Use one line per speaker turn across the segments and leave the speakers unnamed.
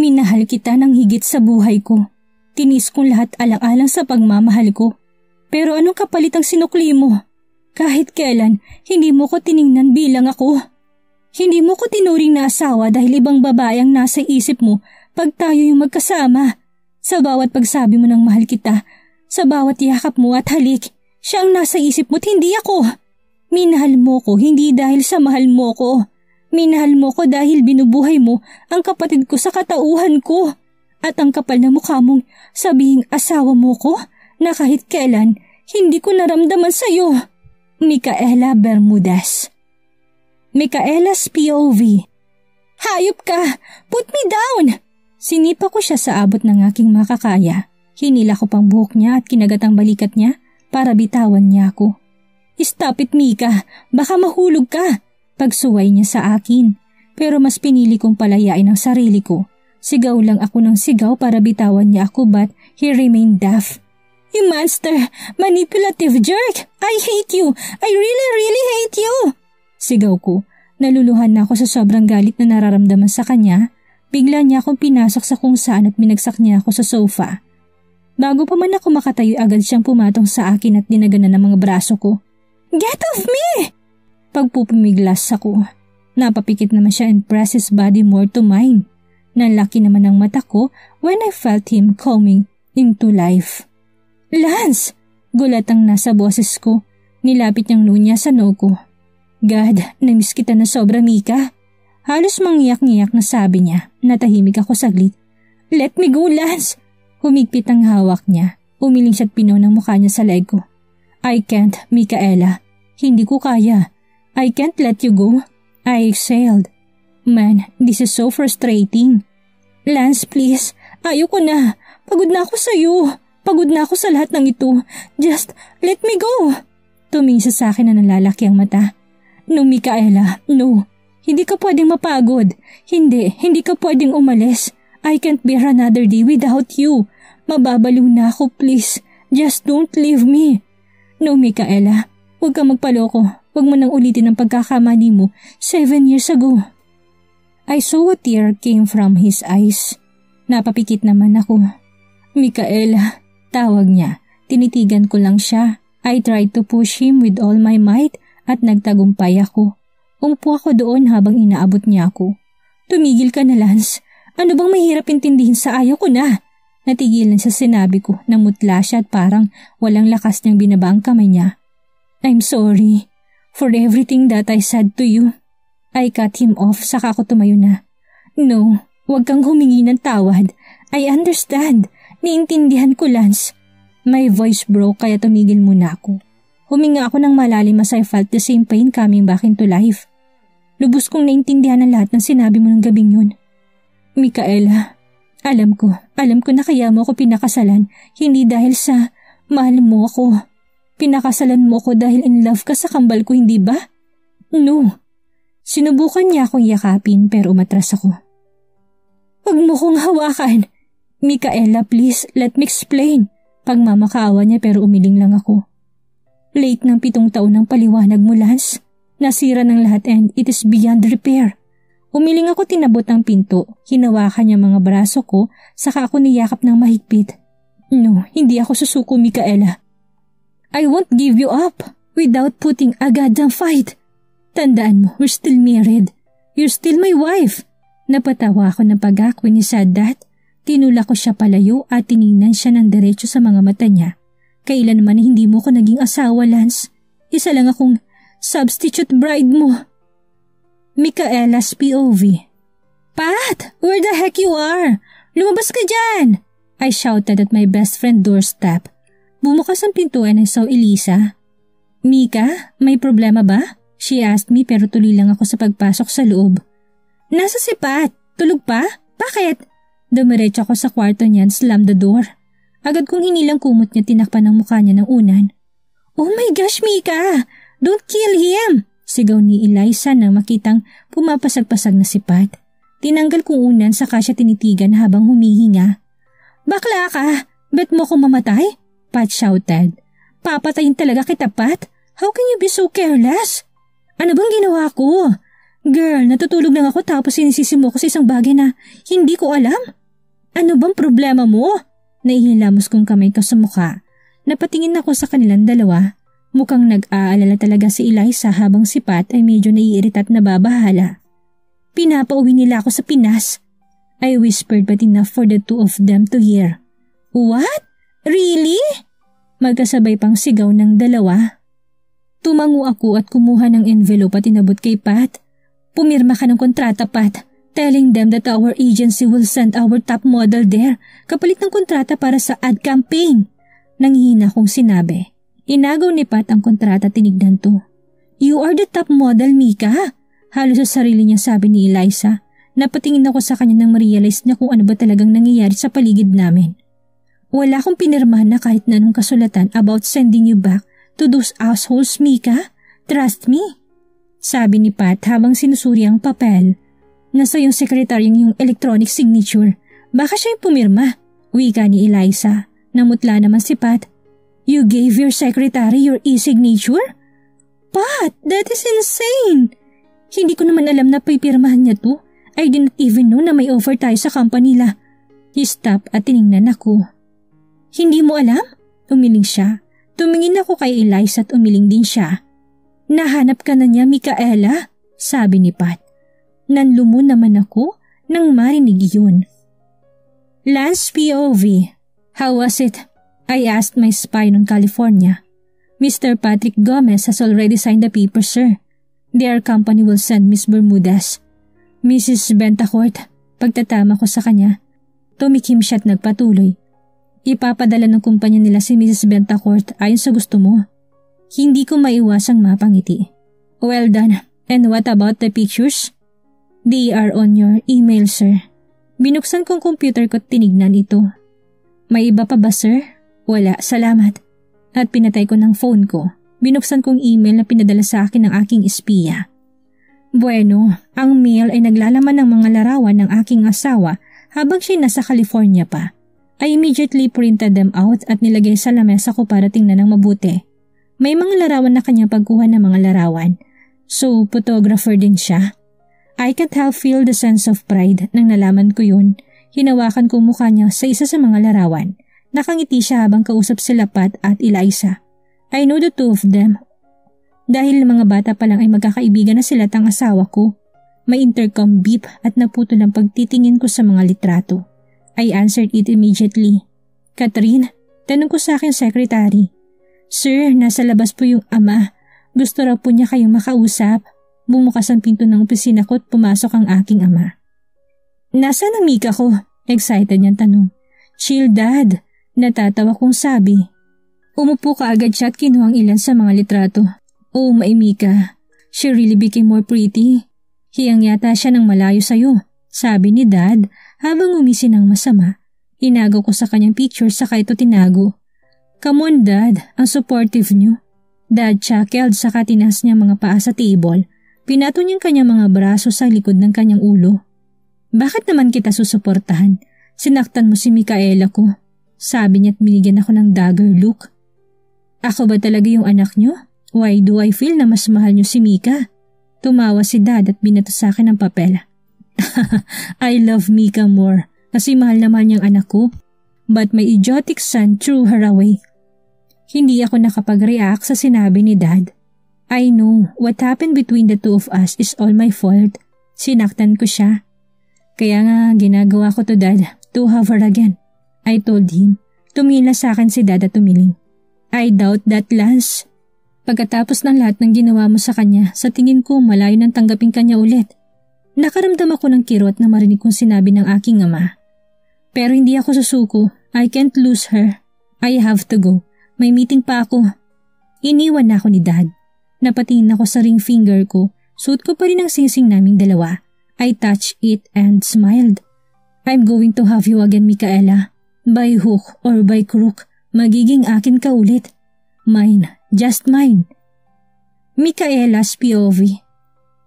Minahal kita ng higit sa buhay ko. Tinis kong lahat alang-alang sa pagmamahal ko. Pero anong kapalit ang sinukli mo? Kahit kailan, hindi mo ko tiningnan bilang ako. Hindi mo ko tinuring na asawa dahil ibang babae ang nasa isip mo pag tayo yung magkasama. Sa bawat pagsabi mo ng mahal kita, sa bawat yakap mo at halik, siya ang nasa isip mo't hindi ako. Minahal mo ko hindi dahil sa mahal mo ko. Minahal mo ko dahil binubuhay mo ang kapatid ko sa katauhan ko. At ang kapal na mukha mong sabihing asawa mo ko na kahit kailan hindi ko naramdaman sa'yo. Micaela Bermudez. Micaela's POV. Hayop ka! Put me down! Sinipa ko siya sa abot ng aking makakaya. Hinila ko pang buhok niya at kinagat ang balikat niya para bitawan niya ako. Stop it, Mika! Baka mahulog ka! Pagsuway niya sa akin. Pero mas pinili kong palayain ang sarili ko. Sigaw lang ako ng sigaw para bitawan niya ako but he remained deaf. You monster! Manipulative jerk! I hate you! I really hate you! Sigaw ko. Naluluhan na ako sa sobrang galit na nararamdaman sa kanya. Bigla niya akong pinasok sa kung saan at binagsak niya ako sa sofa. Bago pa man ako makatayo agad siyang pumatong sa akin at dinaganan ng mga braso ko. Get off me! Pagpupumiglas ako. Napapikit naman siya and pressed his body more to mine. Nalaki naman ang mata ko when I felt him coming into life. Lance! Gulat ang nasa boses ko. Nilapit niyang noo niya sa noo ko. God, namiss kita na sobra, Mika. Halos mangiyak-ngiyak na sabi niya. Natahimik ako saglit. Let me go, Lance! Humigpit ang hawak niya. Umiling siya at pinaw ng mukha niya sa leg ko. I can't, Micaela. Hindi ko kaya. I can't let you go. I exhaled. Man, this is so frustrating. Lance, please. Ayoko na. Pagod na ako sa'yo. Pagod na ako sa lahat ng ito. Just let me go. Tumingin sa akin na nalalaki ang mata. No, Micaela. No. Hindi ka pwedeng mapagod. Hindi ka pwedeng umalis. I can't bear another day without you. Mababaliw na ako, please. Just don't leave me. No, Micaela. Huwag ka magpaloko. Huwag mo nang ulitin ang pagkakamali mo 7 years ago. I saw a tear came from his eyes. Napapikit naman ako. Micaela, tawag niya. Tinitigan ko lang siya. I tried to push him with all my might at nagtagumpay ako. Umupo ako doon habang inaabot niya ako. Tumigil ka na, Lance. Ano bang mahirap intindihin sa ayaw ko na? Natigilan sa sinabi ko. Namutla siya at parang walang lakas niyang binaba ang kamay niya. I'm sorry for everything that I said to you. I cut him off saka ako tumayo na. No, huwag kang humingi ng tawad. I understand. Niintindihan ko, Lance. My voice broke kaya tumigil muna ako. Huminga ako ng malalim as I felt the same pain coming back into life. Lubos kong naintindihan ang lahat ng sinabi mo ng gabing yun. Micaela, alam ko na kaya mo ako pinakasalan, hindi dahil sa mahal mo ako. Pinakasalan mo ko dahil in love ka sa kambal ko, hindi ba? No. Sinubukan niya akong yakapin pero umatras ako. Huwag mo kong hawakan. Micaela, please, let me explain. Pagmamakaawa niya pero umiling lang ako. Late ng 7 taon ng paliwanag mo, Lance. Nasira ng lahat and it is beyond repair. Umiling ako, tinabot ang pinto. Hinawakan niya mga braso ko, saka ako niyakap ng mahigpit. No, hindi ako susuko, Micaela. I won't give you up without putting a goddamn fight. Tandaan mo, we're still married. You're still my wife. Napatawa ako ng pagak when he said that. Tinula ko siya palayo at tiningnan siya ng diretso sa mga mata niya. Kailan man hindi mo ko naging asawa, Lance. Isa lang akong substitute bride mo. Micaela's POV. Pat, where the heck you are? Lumabas ka dyan! I shouted at my best friend doorstep. Bumukas ang pinto and I saw Elisa. Mika, may problema ba? She asked me pero tuloy lang ako sa pagpasok sa loob. Nasa si Pat? Tulog pa? Bakit? Dumiretso ako sa kwarto niya and slammed the door. Agad kong hinilang kumot niya, tinakpan ang mukha niya ng unan. Oh my gosh, Mika! Don't kill him! Sigaw ni Eliza nang makitang pumapasag-pasag na si Pat. Tinanggal kong unan saka siya tinitigan habang humihinga. Bakla ka! Bet mo kong mamatay? Pat shouted. Papatayin talaga kita, Pat? How can you be so careless? Ano bang ginawa ko? Girl, natutulog lang ako tapos sinisisi mo ko sa isang bagay na hindi ko alam. Ano bang problema mo? Naihilamos kong kamay ko sa mukha. Napatingin ako sa kanilang dalawa. Mukhang nag-aalala talaga si Eliza habang si Pat ay medyo naiirita at nababahala. Pinapauwi nila ako sa Pinas. I whispered but enough for the two of them to hear. What? Really? Magkasabay pang sigaw ng dalawa. Tumango ako at kumuha ng envelope at inabot kay Pat. Pumirma ka ng kontrata, Pat, telling them that our agency will send our top model there kapalit ng kontrata para sa ad campaign. Nanghihina kong sinabi. Inagaw ni Pat ang kontrata at tinignan to. You are the top model, Mika. Halos sa sarili niya sabi ni Eliza. Napatingin ako sa kanya nang ma-realize niya kung ano ba talagang nangyayari sa paligid namin. Wala akong pinirmahan na kahit na anong kasulatan about sending you back to those assholes, Mika. Trust me. Sabi ni Pat habang sinusuri ang papel. Nasa yung sekretaryo yung electronic signature. Baka siya yung pumirma. Wika ni Eliza. Namutla naman si Pat. You gave your secretary your e-signature? Pat, that is insane. Hindi ko naman alam na pipirmahan niya to. I didn't even know na may offer tayo sa company nila. He stopped at tiningnan ako. Hindi mo alam? Umiling siya. Tumingin ako kay Eliza at umiling din siya. Nahanap ka na niya, Micaela? Sabi ni Pat. Nanlumo naman ako nang marinig yun. Lance POV. How was it? I asked my spy on California. Mr. Patrick Gomez has already signed the paper, sir. Their company will send Miss Bermudez. Mrs. Bentacourt, pagtatama ko sa kanya. Tumikim siya at nagpatuloy. Ipapadala ng kumpanya nila si Mrs. Bentacourt ayon sa gusto mo. Hindi ko maiwasang mapangiti. Well done. And what about the pictures? They are on your email, sir. Binuksan kong computer ko at tinignan ito. May iba pa ba, sir? Wala, salamat. At pinatay ko ng phone ko. Binuksan kong email na pinadala sa akin ng aking espiya. Bueno, ang mail ay naglalaman ng mga larawan ng aking asawa habang siya nasa California pa. I immediately printed them out at nilagay sa lamesa ko para tingnan ng mabuti. May mga larawan na kanyang pagkuha ng mga larawan. So, photographer din siya. I can't help feel the sense of pride nang nalaman ko yun. Hinawakan ko mukha niya sa isa sa mga larawan. Nakangiti siya habang kausap sila Pat at Eliza. I know the two of them. Dahil mga bata pa lang ay magkakaibigan na sila at ang asawa ko. May intercom beep at naputol ang pagtitingin ko sa mga litrato. I answered it immediately. Catherine, tanong ko sa aking secretary. Sir, nasa labas po yung ama. Gusto raw po niya kayong makausap. Bumukas ang pinto ng opisina ko at pumasok ang aking ama. Nasaan ang Mika ko? Excited niyang tanong. Chill, Dad. Natatawa kong sabi. Umupo ka agad siya at kinuha ang ilan sa mga litrato. Oh, my Mika. She really became more pretty. Hiyang yata siya ng malayo sa'yo. Sabi ni Dad habang umisi ng masama. Inagaw ko sa kanyang picture saka ito tinago. Come on, Dad. Ang supportive niyo. Dad chuckled saka tinas niya mga paa sa table. Pinato niyang kanyang mga braso sa likod ng kanyang ulo. Bakit naman kita susuportahan? Sinaktan mo si Micaela ko. Sabi niya at binigyan ako ng dagger look. Ako ba talaga yung anak niyo? Why do I feel na mas mahal niyo si Mika? Tumawa si Dad at binato sa akin ng papel. I love Mika more kasi mahal naman niyang anak ko. But my idiotic son threw her away. Hindi ako nakapag-react sa sinabi ni Dad. I know what happened between the two of us is all my fault. Sinaktan ko siya. Kaya nga ginagawa ko to, Dad, to have her again. I told him. Tumila sa akin si Dad at tumiling. I doubt that, Lance. Pagkatapos ng lahat ng ginawa mo sa kanya, sa tingin ko malayo nang tanggapin kanya ulit. Nakaramdam ako ng kirot na marinig kong sinabi ng aking ama. Pero hindi ako susuko. I can't lose her. I have to go. May meeting pa ako. Iniwan na ako ni Dad. Napatingin ako sa ring finger ko. Suot ko pa rin ang singsing naming dalawa. I touched it and smiled. I'm going to have you again, Micaela. By hook or by crook, magiging akin ka ulit. Mine, just mine. Micaela's POV.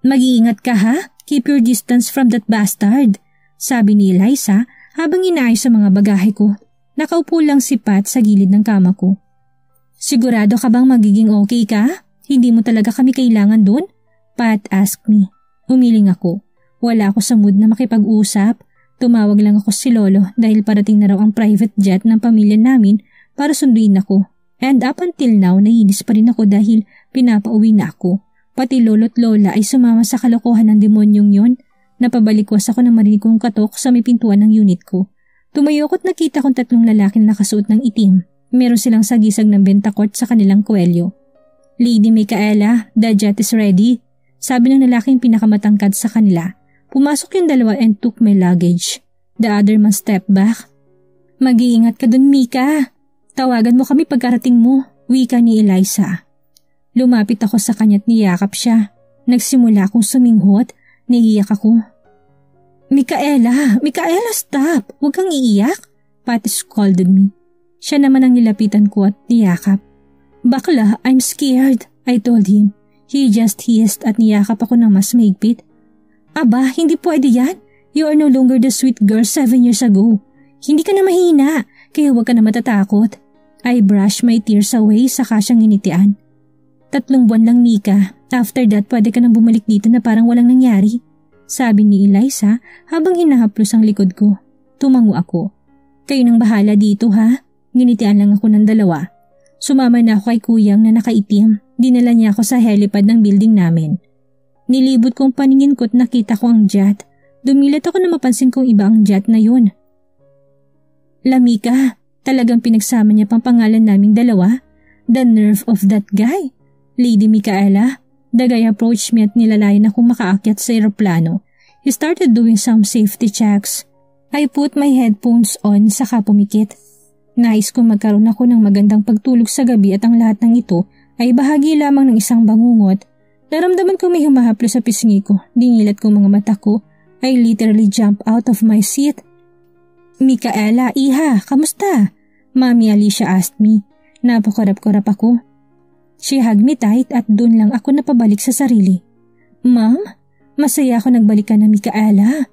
Mag-iingat ka ha? Keep your distance from that bastard. Sabi ni Eliza habang inaayos sa mga bagahe ko. Nakaupo lang si Pat sa gilid ng kama ko. Sigurado ka bang magiging okay ka? Hindi mo talaga kami kailangan doon? Pat asked me. Umiling ako. Wala ako sa mood na makipag-usap. Tumawag lang ako si Lolo dahil parating na raw ang private jet ng pamilya namin para sunduin ako. And up until now, naiinis pa rin ako dahil pinapauwi na ako. Pati lolo't lola ay sumama sa kalokohan ng demonyong yon. Napabalikwas ako na marinig kong katok sa may pintuan ng unit ko. Tumayo ko't nakita kong 3 lalaki na nakasuot ng itim. Meron silang sagisag ng bentakort sa kanilang kwelyo. Lady Micaela, the jet is ready. Sabi ng lalaking pinakamatangkad sa kanila. Pumasok yung dalawa and took my luggage. The other man stepped back. Mag-iingat ka dun, Mika. Tawagan mo kami pagkarating mo, wika ni Eliza. Lumapit ako sa kanya't niyakap siya. Nagsimula akong suminghot, naiiyak ako. Micaela, stop! Huwag kang iiyak, Patty scolded me. Siya naman ang nilapitan ko at niyakap. Bakla, I'm scared, I told him. He just hissed at niyakap ako ng mas maigpit. Aba, hindi pwede yan. You are no longer the sweet girl 7 years ago. Hindi ka na mahina, kaya huwag ka na matatakot. I brushed my tears away saka siyang initian. 3 buwan lang, Mika. After that, pwede ka nang bumalik dito na parang walang nangyari. Sabi ni Eliza habang hinahaplos ang likod ko. Tumango ako. Kayo nang bahala dito, ha? Ginitian lang ako ng 2. Sumama na ako kay kuyang na nakaitim. Dinala niya ako sa helipad ng building namin. Nilibot kong paningin ko't nakita ko ang jet. Dumilat ako na mapansin kong iba ang jet na yun. Lamika, talagang pinagsama niya pang pangalan naming 2? The nerve of that guy. Lady Micaela, the guy approached me at nilalayan akong makaakyat sa eroplano. He started doing some safety checks. I put my headphones on saka pumikit. Nais kong magkaroon ako ng magandang pagtulog sa gabi at ang lahat ng ito ay bahagi lamang ng isang bangungot. Naramdaman ko may humahaplo sa pisngi ko. Dinilat ko mga mata ko. I literally jumped out of my seat. Micaela, iha, kamusta? Mami Alicia asked me. Napakarap-karap ako. She hugged me tight at doon lang ako napabalik sa sarili. Ma'am, masaya ako nagbalikan na Micaela.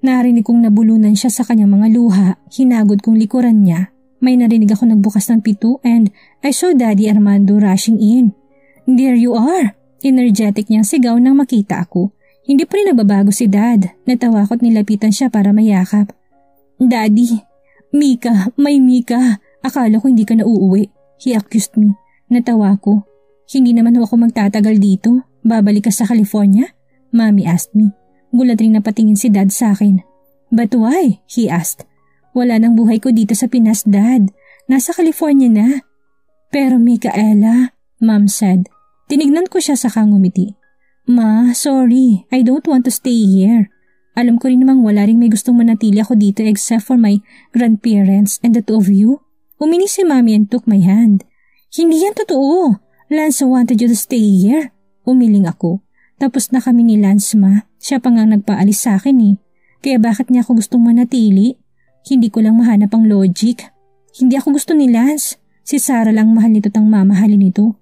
Narinig kong nabulunan siya sa kanyang mga luha. Hinagod kong likuran niya. May narinig ako nagbukas ng pinto and I saw Daddy Armando rushing in. There you are! Energetic niyang sigaw nang makita ako. Hindi pa rin nagbabago si Dad. Natawa ko't nilapitan siya para mayakap. Daddy, Mika, may Mika. Akala ko hindi ka na uuwi. He accused me. Natawa ko. Hindi naman ako magtatagal dito. Babalik ka sa California? Mommy asked me. Gulat rin napatingin si Dad sa akin. But why? He asked. Wala nang buhay ko dito sa Pinas, Dad. Nasa California na. Pero Micaela, Mom said. Tinignan ko siya saka ngumiti. Ma, sorry. I don't want to stay here. Alam ko rin namang wala rin may gustong manatili ako dito except for my grandparents and the 2 of you. Umini si Mommy and took my hand. Hindi yan totoo. Lance wanted you to stay here. Umiling ako. Tapos na kami ni Lance, Ma. Siya pa nga nagpaalis sa akin eh. Kaya bakit niya ako gustong manatili? Hindi ko lang mahanap ang logic. Hindi ako gusto ni Lance. Si Sarah lang mahal nito tang mamahalin nito.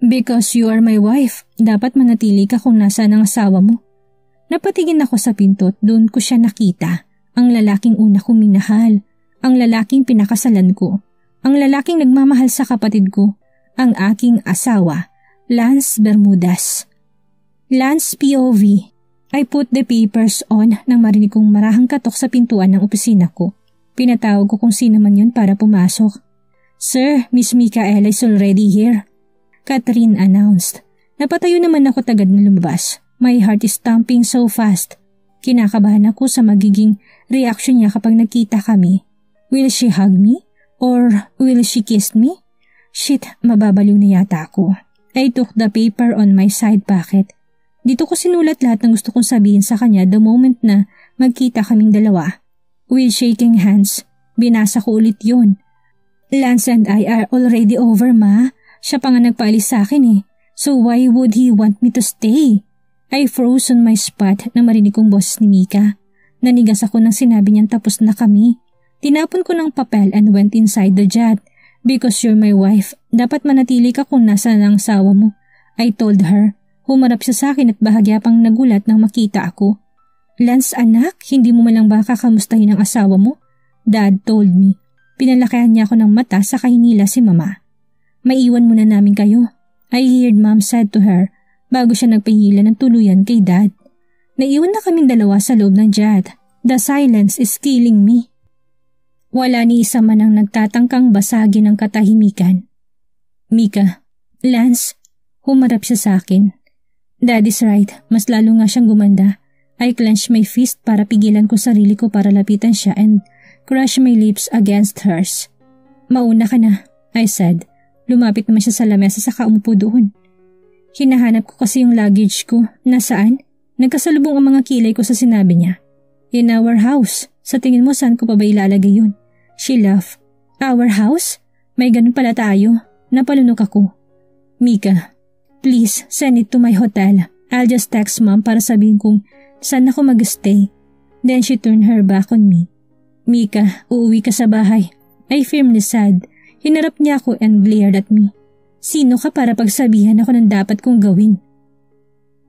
Because you are my wife, dapat manatili ka kung nasaan ang asawa mo. Napatingin ako sa pinto at doon ko siya nakita. Ang lalaking una kong minahal. Ang lalaking pinakasalan ko. Ang lalaking nagmamahal sa kapatid ko. Ang aking asawa, Lance Bermudez. Lance POV. I put the papers on nang marinig kong marahang katok sa pintuan ng opisina ko. Pinatawag ko kung sino man yun para pumasok. Sir, Miss Micaela is already here. Catherine announced. Napatayo naman ako tagad na lumabas. My heart is thumping so fast. Kinakabahan ako sa magiging reaction niya kapag nagkita kami. Will she hug me? Or will she kiss me? Shit, mababaliw na yata ako. I took the paper on my side pocket. Dito ko sinulat lahat ng gusto kong sabihin sa kanya the moment na magkita kaming 2. With shaking hands, binasa ko ulit yun. Lance and I are already over, Ma. Siya pa nga nagpaalis sa akin eh. So why would he want me to stay? I froze on my spot nang marinig kong boses ni Mika. Nanigas ako nang sinabi niyang tapos na kami. Tinapon ko ng papel and went inside the jet. Because you're my wife, dapat manatili ka kung nasaan ang asawa mo. I told her. Humarap siya sa akin at bahagya pang nagulat nang makita ako. Lance anak, hindi mo malang ba kakamustahin ang asawa mo? Dad told me. Pinalakihan niya ako ng mata sa kahinila si Mama. Maiwan muna namin kayo. I heard Mom said to her. bago siya nagpahila ng tuluyan kay Dad. Naiwan na kaming dalawa sa loob ng jet. The silence is killing me. Wala ni isa man ang nagtatangkang basagin ng katahimikan. Mika, Lance, humarap siya sa akin. Dad is right, mas lalo nga siyang gumanda. I clenched my fist para pigilan ko sarili ko para lapitan siya and crush my lips against hers. Mauna ka na, I said. Lumapit naman siya sa lamesa sa umupo doon. Hinahanap ko kasi yung luggage ko. Nasaan? Nagkasalubong ang mga kilay ko sa sinabi niya. In our house. Sa tingin mo saan ko pa ba ilalagay yun? She laughed. Our house? May ganun pala tayo. Napalunok ako. Mika, please send it to my hotel. I'll just text mom para sabihin kong saan ako mag-stay. Then she turned her back on me. Mika, uuwi ka sa bahay. I firmly said. Hinarap niya ako and glared at me. Sino ka para pagsabihan ako ng dapat kong gawin?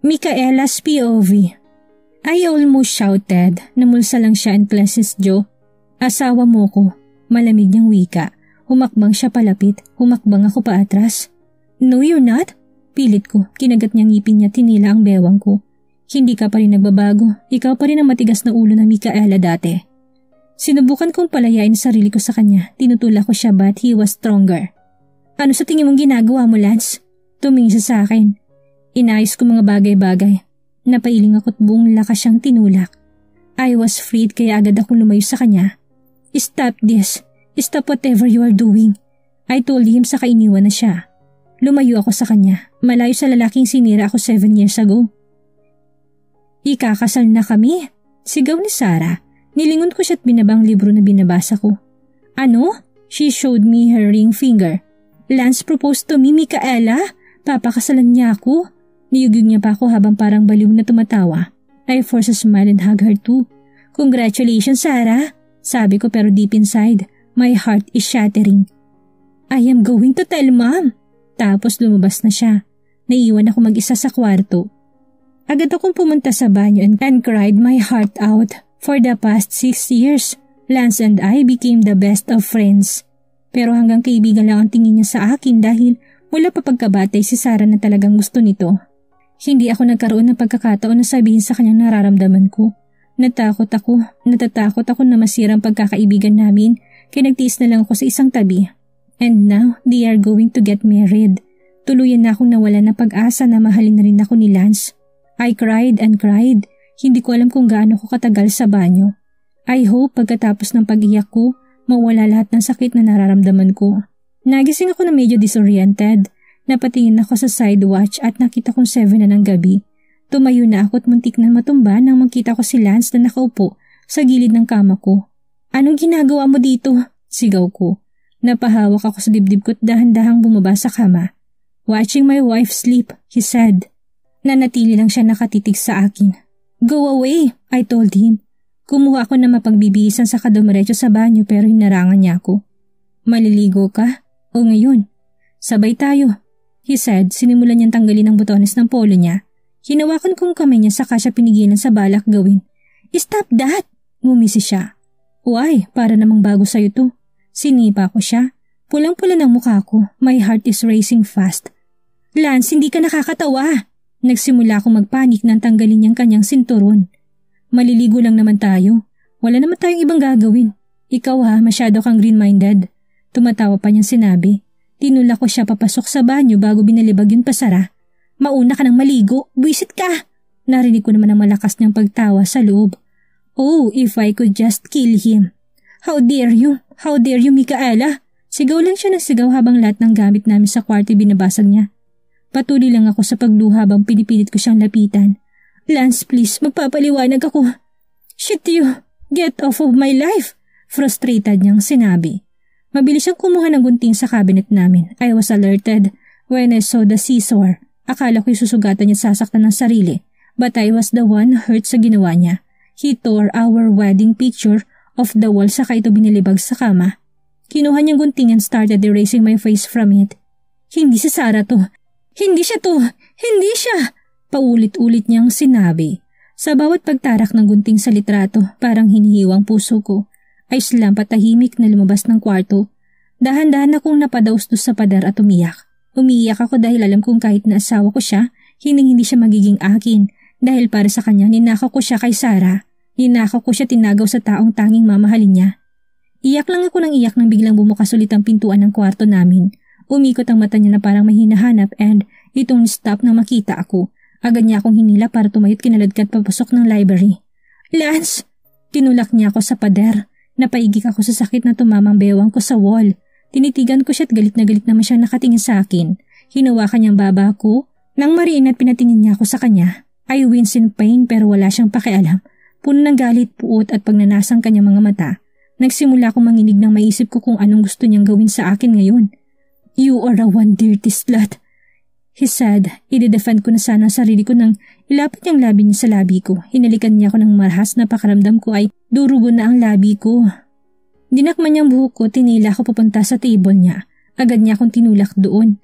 Micaela's POV. I almost shouted. Namulsa lang siya and Classes Joe. Asawa mo ko. Malamig niyang wika. Humakbang siya palapit. Humakbang ako paatras. No, you're not. Pilit ko. Kinagat niyang ngipin niya, tinila ang bewang ko. Hindi ka pa rin nagbabago. Ikaw pa rin ang matigas na ulo ng Micaela dati. Sinubukan kong palayain sarili ko sa kanya. Tinutulak ko siya but he was stronger. Ano sa tingin mong ginagawa mo, Lance? Tumingin siya sa akin. Inayos ko mga bagay-bagay. Napailing ako't buong lakas siyang tinulak. I was freed kaya agad akong lumayo sa kanya. Stop this. Stop whatever you are doing. I told him saka iniwan na siya. Lumayo ako sa kanya. Malayo sa lalaking sinira ako 7 years ago. Ikakasal na kami. Sigaw ni Sarah. Nilingon ko siya't binabang libro na binabasa ko. Ano? She showed me her ring finger. Lance proposed to me, Micaela. Papakasalan niya ako. Niyugig niya pa ako habang parang baliw na tumatawa. I forced a smile and hug her too. Congratulations, Sarah. Sabi ko pero deep inside, my heart is shattering. I am going to tell mom. Tapos lumabas na siya. Naiwan ako mag-isa sa kwarto. Agad akong pumunta sa banyo and cried my heart out. For the past 6 years, Lance and I became the best of friends. Pero hanggang kaibigan lang ang tingin niya sa akin dahil wala pa pagkabatay si Sarah na talagang gusto nito. Hindi ako nagkaroon ng pagkakataon na sabihin sa kanyang nararamdaman ko. Natatakot ako na masira ang pagkakaibigan namin kaya nagtiis na lang ako sa isang tabi. And now, they are going to get married. Tuluyan na akong nawala ng pag-asa na mahalin na rin ako ni Lance. I cried and cried. Hindi ko alam kung gaano ko katagal sa banyo. I hope pagkatapos ng pag-iyak ko, mawala lahat ng sakit na nararamdaman ko. Nagising ako na medyo disoriented. Napatingin ako sa side watch at nakita kong 7 na ng gabi. Tumayo na ako at muntik na matumba nang makita ko si Lance na nakaupo sa gilid ng kama ko. Anong ginagawa mo dito? Sigaw ko. Napahawak ako sa dibdib ko at dahan-dahang bumaba sa kama. Watching my wife sleep, he said. Nanatili lang siya nakatitig sa akin. Go away, I told him. Kumuha ako na mapagbibihisan sa dumiretso sa banyo pero hinarangan niya ako. Maliligo ka? O ngayon? Sabay tayo. He said, sinimulan niyang tanggalin ang butones ng polo niya. Hinawakan kong kamay niya saka siya pinigilan sa balak gawin. Stop that! Ngumisi siya. Why? Para namang bago sa'yo to. Sinipa ko siya. Pulang-pula ng mukha ko. My heart is racing fast. Lance, hindi ka nakakatawa. Nagsimula akong magpanik nang tanggalin niyang kanyang sinturon. Maliligo lang naman tayo. Wala naman tayong ibang gagawin. Ikaw ha, masyado kang green-minded. Tumatawa pa niyang sinabi. Tinulak ko siya papasok sa banyo bago binalibag yung pasara. Mauna ka nang maligo, buwisit ka! Narinig ko naman ang malakas niyang pagtawa sa loob. Oh, if I could just kill him. How dare you? How dare you, Micaela? Sigaw lang siya ng sigaw habang lahat ng gamit namin sa kwarto binabasag niya. Patuloy lang ako sa pagluha habang pinipilit ko siyang lapitan. Lance, please, magpapaliwanag ako. Shit you! Get off of my life! Frustrated niyang sinabi. Mabilis siyang kumuha ng gunting sa cabinet namin. I was alerted when I saw the scissor. Akala ko'y susugatan niya sasaktan ng sarili. But I was the one hurt sa ginawa niya. He tore our wedding picture off the wall saka ito binilibag sa kama. Kinuha niyang gunting and started erasing my face from it. Hindi si Sarah to. Hindi siya to. Hindi siya. Paulit-ulit niyang sinabi. Sa bawat pagtarak ng gunting sa litrato, parang hinihiwang puso ko. Ay slampat tahimik na lumabas ng kwarto. Dahan-dahan akong napadaustos sa pader at umiyak. Umiiyak ako dahil alam kong kahit na asawa ko siya, Hindi siya magiging akin dahil para sa kanya ninakaw ko siya kay Sarah. Ninakaw ko siya tinagaw sa taong tanging mamahalin niya. Iyak lang ako ng iyak nang biglang bumukas ulit ang pintuan ng kwarto namin. Umikot ang mata niya na parang may hinahanap and itong stop na makita ako. Agad niya akong hinila para tumayot kinaladkad papasok ng library. Lance! Tinulak niya ako sa pader. Napaigik ako sa sakit na tumamang bewang ko sa wall. Tinitigan ko siya at galit na galit naman siyang nakatingin sa akin. Hinawakan niyang baba ko. Nang mariin at pinatingin niya ako sa kanya. I wince in pain pero wala siyang pakialam. Puno ng galit, puot at pagnanasang kanyang mga mata. Nagsimula akong manginig nang maisip ko kung anong gusto niyang gawin sa akin ngayon. You are a one dirty slut, he said. I-defend ko na sana ang sarili ko nang ilapit niyang labi niya sa labi ko. Hinalikan niya ako ng marahas na pakaramdam ko ay durugo na ang labi ko. Dinakman niyang buhok ko, tinila ako papunta sa table niya. Agad niya akong tinulak doon.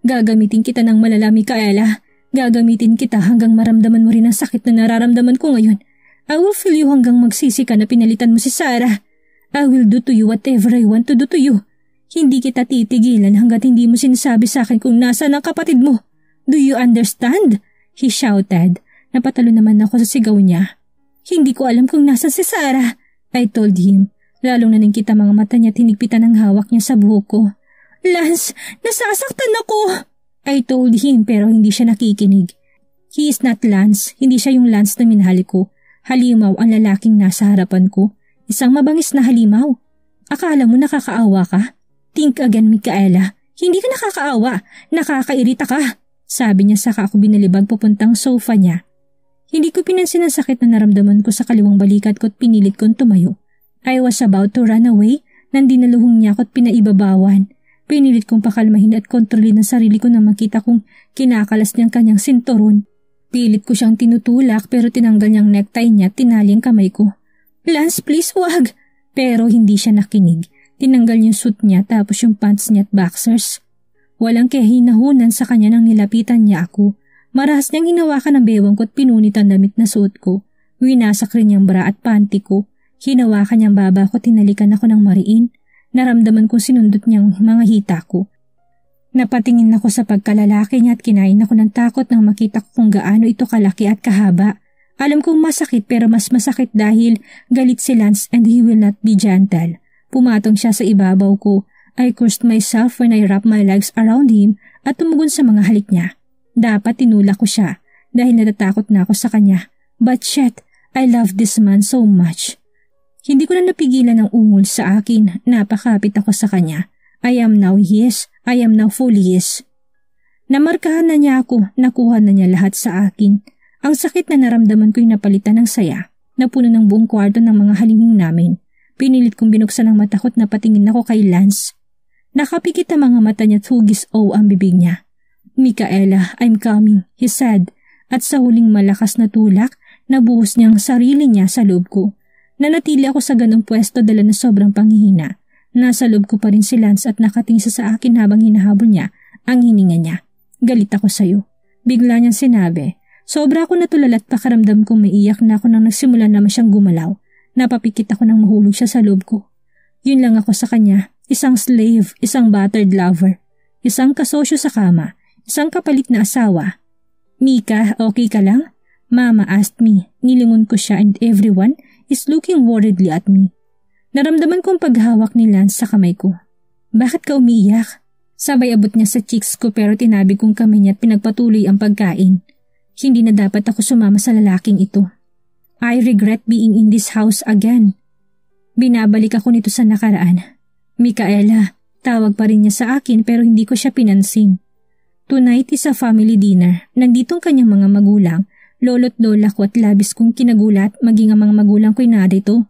Gagamitin kita ng malala, Micaela. Gagamitin kita hanggang maramdaman mo rin ang sakit na nararamdaman ko ngayon. I will feel you hanggang magsisi ka na pinalitan mo si Sarah. I will do to you whatever I want to do to you. Hindi kita titigilan hanggat hindi mo sinasabi sa akin kung nasaan ang kapatid mo. Do you understand? He shouted. Napatalo naman ako sa sigaw niya. Hindi ko alam kung nasaan si Sarah, I told him. Lalong naningkit ang mga mata niya at hinigpitan ang hawak niya sa buhok ko. Lance, nasasaktan ako, I told him pero hindi siya nakikinig. He is not Lance, hindi siya yung Lance na minahali ko. Halimaw ang lalaking nasa harapan ko. Isang mabangis na halimaw. Akala mo nakakaawa ka? Think again, Micaela. Hindi ka nakakaawa. Nakakairita ka. Sabi niya saka ako binalibag papuntang sofa niya. Hindi ko pinansin ang sakit na naramdaman ko sa kaliwang balikat ko at pinilit kong tumayo. I was about to run away nang dinaluhong niya ako at pinaibabawan. Pinilit kong pakalmahin at kontrolin ang sarili ko nang makita kong kinakalas niyang kanyang sinturon. Pilit ko siyang tinutulak pero tinanggal niyang necktie niya at tinali ang kamay ko. Lance, please, wag! Pero hindi siya nakinig. Tinanggal niya yung suit niya tapos yung pants niya at boxers. Walang kahinahunan sa kanya nang nilapitan niya ako. Marahas niyang hinawakan ang bewang ko at pinunit ang damit na suot ko. Winasak rin niyang bra at panty ko. Hinawakan niyang baba ko, tinalikan ako ng mariin. Naramdaman kong sinundot niyang mga hita ko. Napatingin ako sa pagkalalaki niya at kinain ako ng takot nang makita ko kung gaano ito kalaki at kahaba. Alam kong masakit pero mas masakit dahil galit si Lance and he will not be gentle. Pumatong siya sa ibabaw ko. I cursed myself when I wrapped my legs around him at tumugon sa mga halik niya. Dapat tinulak ko siya dahil natatakot na ako sa kanya. But shit, I love this man so much. Hindi ko na napigilan ang ungol sa akin. Napakapit ako sa kanya. I am now his. I am now fully his. Namarkahan na niya ako. Nakuha na niya lahat sa akin. Ang sakit na naramdaman ko'y napalitan ng saya. Napuno ng buong kwarto ng mga halinging namin. Pinilit kong binuksan ang mata ko at napatingin ako kay Lance. Nakapikit ang mga mata niya at hugis ang bibig niya. Micaela, I'm coming, he said. At sa huling malakas na tulak, nabuhos niya ang sarili niya sa loob ko. Nanatili ako sa ganong pwesto dala na sobrang panghihina. Nasa loob ko pa rin si Lance at nakatingin sa akin habang hinahabol niya ang hininga niya. Galit ako sa'yo. Bigla niyang sinabi. Sobra ako natulala at pakaramdam kong maiyak na ako nang nagsimula naman siyang gumalaw. Napapikit ako nang mahulog siya sa loob ko. Yun lang ako sa kanya. Isang slave, isang battered lover. Isang kasosyo sa kama. Isang kapalit na asawa. Mika, okay ka lang? Mama asked me. Nilingon ko siya and everyone is looking worriedly at me. Naramdaman kong paghawak ni Lance sa kamay ko. Bakit ka umiiyak? Sabay abot niya sa cheeks ko pero tinabi kong kamay niya at pinagpatuloy ang pagkain. Hindi na dapat ako sumama sa lalaking ito. I regret being in this house again. Binabalik ako nito sa nakaraan. Micaela, tawag pa rin niya sa akin pero hindi ko siya pinansin. Tonight is a family dinner. Nandito ang kanyang mga magulang, lolo't lola ko at labis kong kinagulat maging ang mga magulang ko'y narito.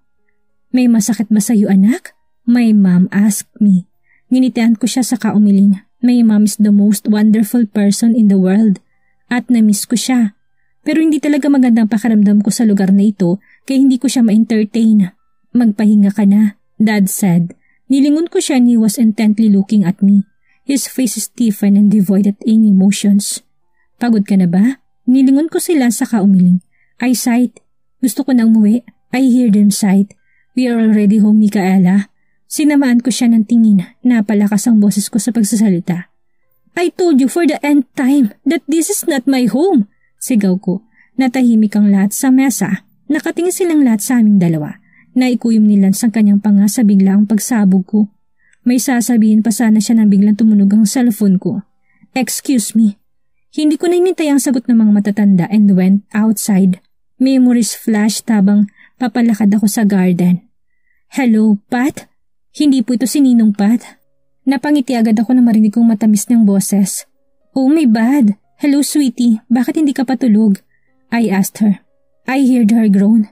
May masakit ba sa iyo, anak? My mom asked me. Nginitian ko siya sa kaumiling. My mom is the most wonderful person in the world. At na-miss ko siya. Pero hindi talaga magandang pakaramdam ko sa lugar na ito kaya hindi ko siya ma-entertain. Magpahinga ka na, Dad said. Nilingon ko siya and he was intently looking at me. His face is stiffen and devoid of any emotions. Pagod ka na ba? Nilingon ko sila sa kaumiling. I sighed. Gusto ko na umuwi. I hear them sighed. We are already home, Micaela. Sinamaan ko siya ng tingin. Napalakas ang boses ko sa pagsasalita. I told you for the nth time that this is not my home. Sigaw ko. Natahimik ang lahat sa mesa. Nakatingin silang lahat sa aming dalawa. Naikuyom ni Lance ang kanyang panga sa biglaang pagsabog ko. May sasabihin pa sana siya nang biglang tumunog ang cellphone ko. Excuse me. Hindi ko na hinintay ang sagot ng mga matatanda and went outside. Memories flashed habang papalakad ako sa garden. Hello, Pat? Hindi po ito si Ninong Pat. Napangiti agad ako na marinig kong matamis niyang boses. Oh my bad. Hello, sweetie. Bakit hindi ka patulog? I asked her. I heard her groan.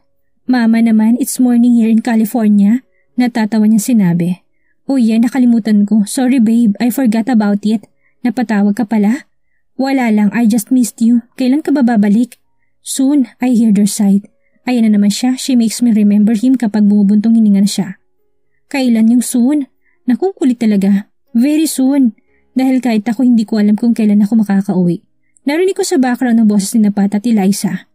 Mama naman, it's morning here in California. Natatawa niya sinabi. Oh yeah, nakalimutan ko. Sorry babe, I forgot about it. Napatawag ka pala? Wala lang, I just missed you. Kailan ka ba babalik? Soon, I heard her sigh. Ayan na naman siya, she makes me remember him kapag bumubuntong hininga na siya. Kailan yung soon? Nakung kulit talaga. Very soon. Dahil kahit ako hindi ko alam kung kailan ako makakauwi. Narinig ko sa background ng boses ni Pat at Eliza.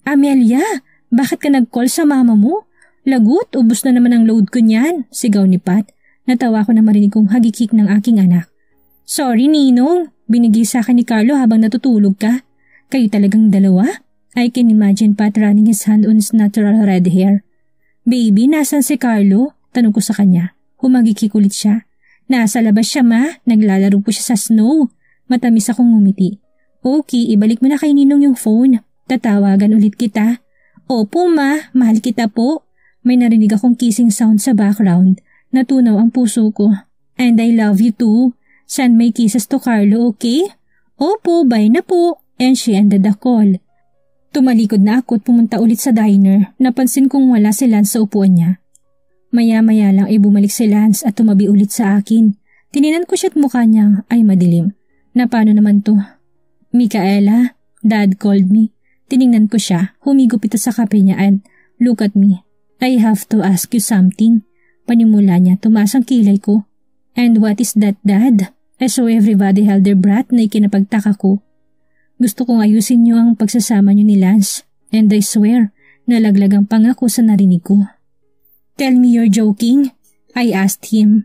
Amelia, bakit ka nag-call sa mama mo? Lagot, ubos na naman ang load ko niyan, sigaw ni Pat. Natawa ko na marinig kong hagikik ng aking anak. Sorry, Ninong. Binigay sa akin ni Carlo habang natutulog ka. Kayo talagang dalawa? I can imagine Pat running his hand on his natural red hair. Baby, nasan si Carlo? Tanong ko sa kanya. Humagikik ulit siya. Nasa labas siya ma. Naglalaro po siya sa snow. Matamis akong ngumiti. Okay, ibalik mo na kay Ninong yung phone. Tatawagan ulit kita. Opo ma, mahal kita po. May narinig akong kissing sound sa background. Natunaw ang puso ko. And I love you too. Send my kisses to Carlo, okay? Opo, bye na po. And she ended the call. Tumalikod na ako at pumunta ulit sa diner. Napansin kong wala si Lance sa upuan niya. Maya-maya lang ay bumalik si Lance at tumabi ulit sa akin. Tininan ko siya at mukha niya ay madilim. Na paano naman to? Micaela, Dad called me. Tiningnan ko siya, humigop ito sa kape niya and look at me. I have to ask you something. Panimula niya, tumaas ang kilay ko. And what is that, Dad? I saw everybody held their breath na ikinapagtaka ko. Gusto kong ayusin niyo ang pagsasama niyo ni Lance. And I swear, nalaglag ang pangako sa narinig ko. Tell me you're joking? I asked him.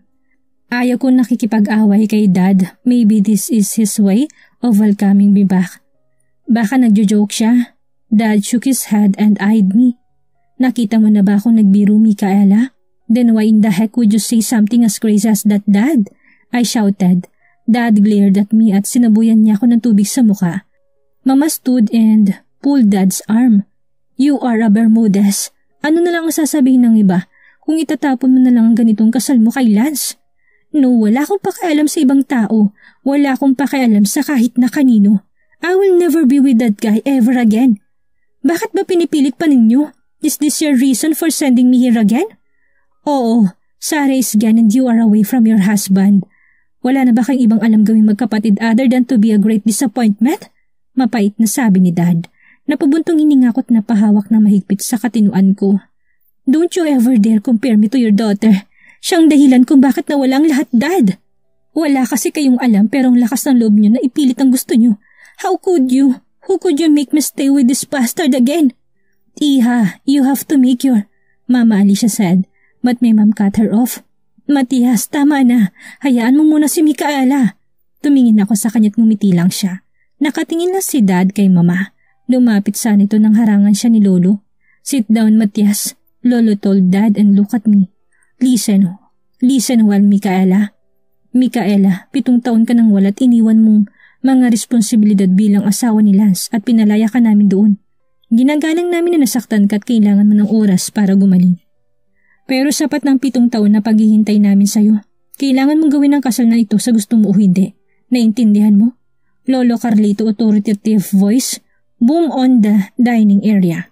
Ayaw ko nakikipag-away kay Dad. Maybe this is his way of welcoming me back. Baka nagjo-joke siya. Dad shook his head and eyed me. Nakita mo na ba akong nagbiro, Micaela? Then why in the heck would you say something as crazy as that, Dad? I shouted. Dad glared at me at sinabuyan niya ako ng tubig sa mukha. Mama stood and pulled Dad's arm. You are a Bermudez. Ano na lang ang sasabihin ng iba kung itatapon mo na lang ang ganitong kasal mo kay Lance? No, wala akong pakialam sa ibang tao. Wala akong pakialam sa kahit na kanino. I will never be with that guy ever again. Bakit ba pinipilit pa ninyo? Is this your reason for sending me here again? Oo, Sarah is gone and you are away from your husband. Wala na ba kayong ibang alam gawing magkapatid other than to be a great disappointment? Mapait na sabi ni Dad. Napabuntong hininga ko't napahawak na mahigpit sa katinuan ko. Don't you ever dare compare me to your daughter. Siyang dahilan kung bakit nawala ang lahat, Dad. Wala kasi kayong alam pero ang lakas ng loob niyo na ipilit ang gusto niyo. How could you? Who could you make me stay with this bastard again? Iha, you have to make your... Mama Alicia said. But my mom cut her off. Matias, tama na. Hayaan mo muna si Micaela. Tumingin ako sa kanya't ngumiti lang siya. Nakatingin na si Dad kay Mama. Lumapit sa nito nang harangan siya ni Lolo. Sit down, Matias. Lolo told Dad and look at me. Listen well, Micaela. Micaela, 7 taon ka nang wala't iniwan mong mga responsibilidad bilang asawa ni Lance at pinalaya ka namin doon. Ginagalang namin na nasaktan ka at kailangan mo ng oras para gumaling. Pero sapat ng 7 taon na paghihintay namin sa'yo. Kailangan mong gawin ang kasal na ito sa gusto mo o hindi. Naintindihan mo? Lolo Carlito authoritative voice, boom on the dining area.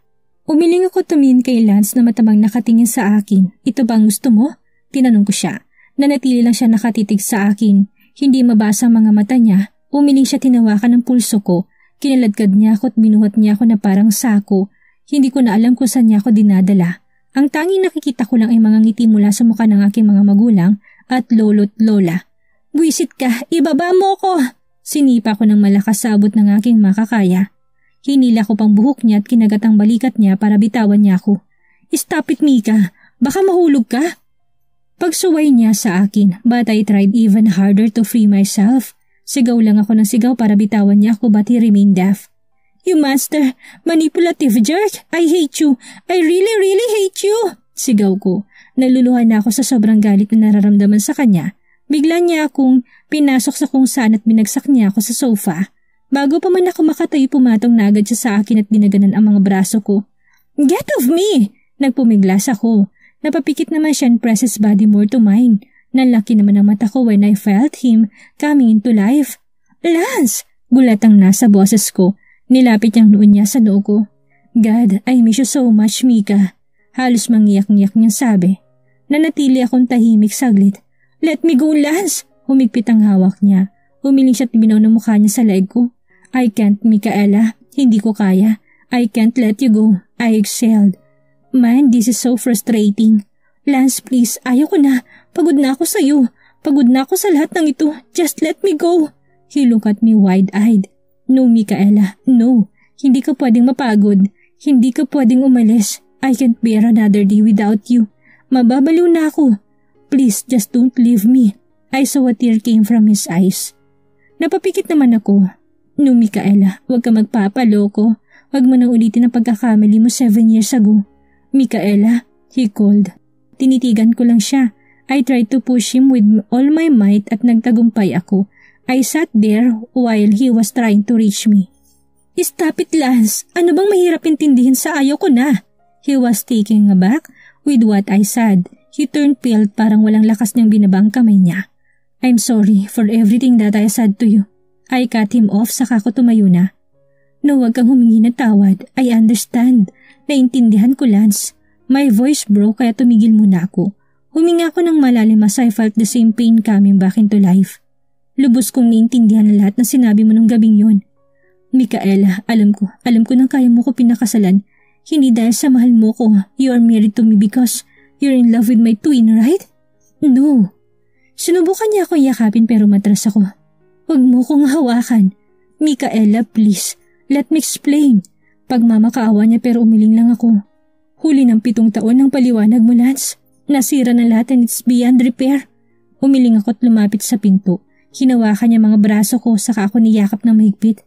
Umiling ako tumingin kay Lance na matamang nakatingin sa akin. Ito ba ang gusto mo? Tinanong ko siya. Nanatili lang siya nakatitig sa akin. Hindi mabasa ang mga mata niya. Umiling siya tinawakan ng pulso ko. Kinaladkad niya ako at binuhat niya ako na parang sako. Hindi ko na alam kung saan niya ako dinadala. Ang tanging nakikita ko lang ay mga ngiti mula sa mukha ng aking mga magulang at lolo't lola. Buisit ka, ibaba mo ko! Sinipa ko ng malakas sa abot ng aking makakaya. Hinila ko pang buhok niya at kinagat ang balikat niya para bitawan niya ako. Stop it, Mika! Baka mahulog ka! Pagsuway niya sa akin, but I tried even harder to free myself. Sigaw lang ako ng sigaw para bitawan niya ako but he remained deaf. You monster! Manipulative jerk! I hate you! I really, really hate you! Sigaw ko. Naluluhan na ako sa sobrang galit na nararamdaman sa kanya. Bigla niya akong pinasok sa kung saan at binagsak niya ako sa sofa. Bago pa man ako makatayo, pumatong na agad siya sa akin at dinaganan ang mga braso ko. Get off me! Nagpumiglas ako. Napapikit naman siya and pressed his body more to mine. Nalaki naman ang mata ko when I felt him coming into life. Lance! Gulat ang nasa boses ko. Nilapit niyang noon niya sa noo ko. God, I miss you so much, Mika. Halos mangiyak-ngiyak niyang sabi. Nanatili akong tahimik saglit. Let me go, Lance! Humigpit ang hawak niya. Humiling siya at binaw ng mukha niya sa leg ko. I can't, Micaela. Hindi ko kaya. I can't let you go. I exhaled. Man, this is so frustrating. Lance, please, ayaw ko na. Pagod na ako sa'yo. Pagod na ako sa lahat ng ito. Just let me go. He looked at me wide-eyed. No, Micaela. No. Hindi ka pwedeng mapagod. Hindi ka pwedeng umalis. I can't bear another day without you. Mababaliw na ako. Please, just don't leave me. I saw a tear came from his eyes. Napapikit naman ako. No, Micaela, huwag ka magpapaloko. Huwag mo nang ulitin ang pagkakamali mo 7 years ago. Micaela, he called. Tinitigan ko lang siya. I tried to push him with all my might at nagtagumpay ako. I sat there while he was trying to reach me. Stop it, Lance. Ano bang mahirap intindihin sa ayaw ko na? He was taken aback with what I said. He turned pale parang walang lakas niyang binaba ang kamay niya. I'm sorry for everything that I said to you. I cut him off saka ko tumayo na. No, huwag kang humingi ng tawad. I understand. Naintindihan ko, Lance. My voice broke kaya tumigil muna ako. Huminga ako ng malalim as I felt the same pain coming back into life. Lubos kong naintindihan ang lahat ng sinabi mo nung gabing yun. Micaela, alam ko nang kaya mo ko pinakasalan. Hindi dahil sa mahal mo ko. You are married to me because you're in love with my twin, right? No. Sinubukan niya akong yakapin pero matras ako. Huwag mo kong hawakan. Micaela, please. Let me explain. Pagmamakaawa niya pero umiling lang ako. Huli ng 7 taon ng paliwanag mo, Lance. Nasira na lahat and it's beyond repair. Umiling ako at lumapit sa pinto. Hinawakan niya mga braso ko saka ako niyakap ng mahigpit.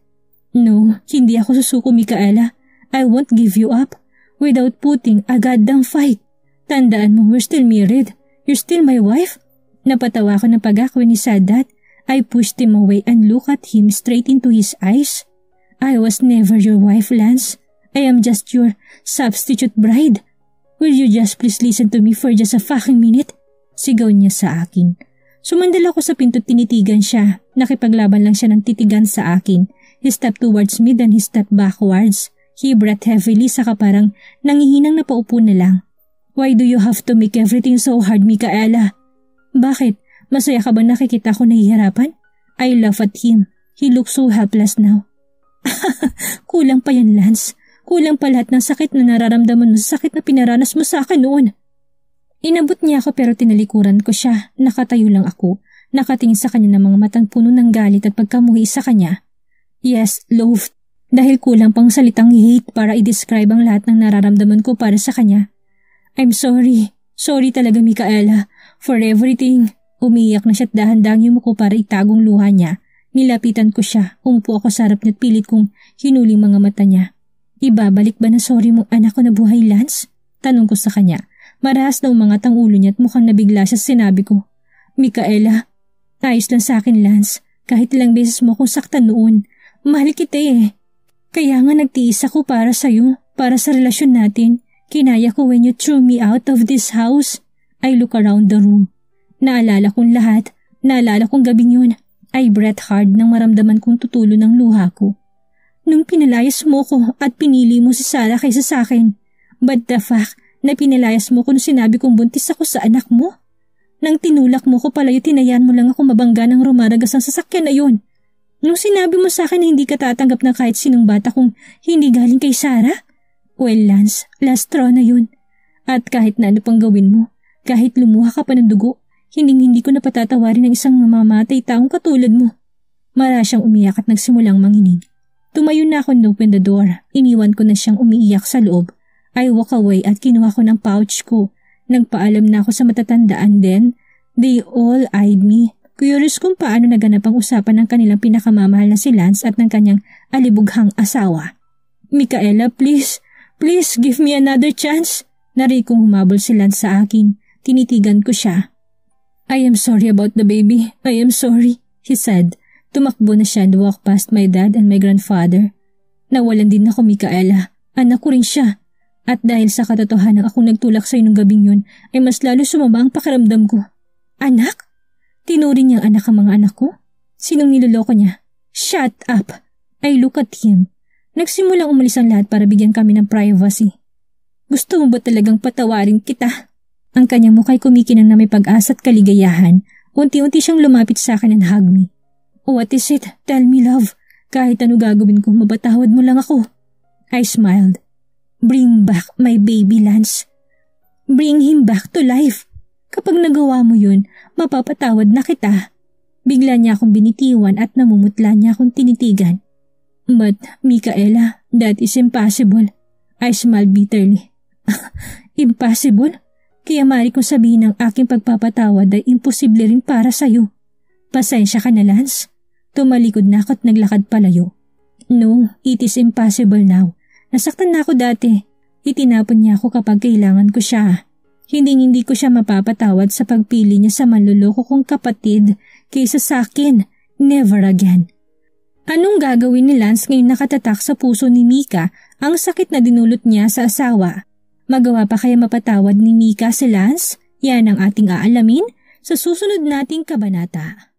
No, hindi ako susuko, Micaela. I won't give you up without putting a goddamn fight. Tandaan mo, we're still married. You're still my wife. Napatawa ko ng pagak when he said that. I pushed him away and looked at him straight into his eyes. I was never your wife, Lance. I am just your substitute bride. Will you just please listen to me for just a fucking minute? Sigaw niya sa akin. Sumandal ako sa pinto at tinitigan siya. Nakipaglaban lang siya ng titigan sa akin. He stepped towards me then he stepped backwards. He breathed heavily saka parang nangihinang napaupo na lang. Why do you have to make everything so hard, Micaela? Bakit? Masaya ka ba nakikita ko nahihirapan? I laugh at him. He looks so helpless now. Kulang pa yan, Lance. Kulang pa lahat ng sakit na nararamdaman mo sa sakit na pinaranas mo sa akin noon. Inabot niya ako pero tinalikuran ko siya. Nakatayo lang ako. Nakatingin sa kanya ng mga matang puno ng galit at pagkamuhi sa kanya. Yes, loathed. Dahil kulang pang salitang hate para i-describe ang lahat ng nararamdaman ko para sa kanya. I'm sorry. Sorry talaga, Micaela. For everything. Umiyak na siya at dahan-dahang yumuko para itagong luha niya. Nilapitan ko siya. Umupo ako sa harap niya at pilit kong hinuling mga mata niya. Ibabalik ba na sorry mong anak ko na buhay, Lance? Tanong ko sa kanya. Marahas na umangat ang ulo niya at mukhang nabigla siya sa sinabi ko. Micaela, ayos lang sa akin, Lance. Kahit ilang beses mo akong saktan noon. Mahal kita eh. Kaya nga nagtiis ako para sa'yo, para sa relasyon natin. Kinaya ko when you threw me out of this house. I look around the room. Naalala kong lahat. Naalala kong gabing yun. I breathed hard nang maramdaman kong tutulo ng luha ko. Nung pinalayas mo ko at pinili mo si Sarah kaysa sa akin. But the fact na pinalayas mo ko nung sinabi kong buntis ako sa anak mo. Nang tinulak mo ko palayo, tinayan mo lang ako mabangga ng rumaragas ang sasakyan na yun. Nung sinabi mo sa akin na hindi ka tatanggap na kahit sinong bata kung hindi galing kay Sarah. Well, Lance, last straw na yun. At kahit na ano pang gawin mo, kahit lumuha ka pa ng dugo, hindi ko napatatawarin ng isang mamamatay taong katulad mo. Mara siyang umiyak at nagsimulang manginig. Tumayo na ako and open the door. Iniwan ko na siyang umiiyak sa loob. I walk away at kinuha ko ng pouch ko. Nagpaalam na ako sa matatandaan then. They all eyed me. curious kung paano naganap ang usapan ng kanilang pinakamamahal na si Lance at ng kanyang alibughang asawa. Micaela, please give me another chance. Narinig kong humabol si Lance sa akin. Tinitigan ko siya. I am sorry about the baby. I am sorry, he said. Tumakbo na siya and walked past my dad and my grandfather. Nawalan din ako, Micaela. Anak ko rin siya. At dahil sa katotohanan akong nagtulak sa inong gabing yun, ay mas lalo sumama ang pakiramdam ko. Anak? Tinuring niyang anak ang mga anak ko? Sinong niloloko niya? Shut up! I look at him. Nagsimulang umalis ang lahat para bigyan kami ng privacy. Gusto mo ba talagang patawarin kita? Ang kanyang mukha'y kumikinang na may pag-asa at kaligayahan. Unti-unti siyang lumapit sa akin and hug me. What is it? Tell me, love. Kahit ano gagawin ko, mapatawad mo lang ako. I smiled. Bring back my baby, Lance. Bring him back to life. Kapag nagawa mo yun, mapapatawad na kita. Bigla niya akong binitiwan at namumutla niya akong tinitigan. But, Micaela, that is impossible. I smiled bitterly. Impossible? Kaya maaari kong sabihin ng aking pagpapatawad ay imposible rin para sa'yo. Pasensya ka na, Lance. Tumalikod na ako at naglakad palayo. No, it is impossible now. Nasaktan na ako dati. Itinapon niya ako kapag kailangan ko siya. Hindi ko siya mapapatawad sa pagpili niya sa manluloko kong kapatid kaysa sa akin. Never again. Anong gagawin ni Lance ngayon nakatatak sa puso ni Mika ang sakit na dinulot niya sa asawa? Magawa pa kaya mapatawad ni Mika si Lance? Yan ang ating aalamin sa susunod nating kabanata.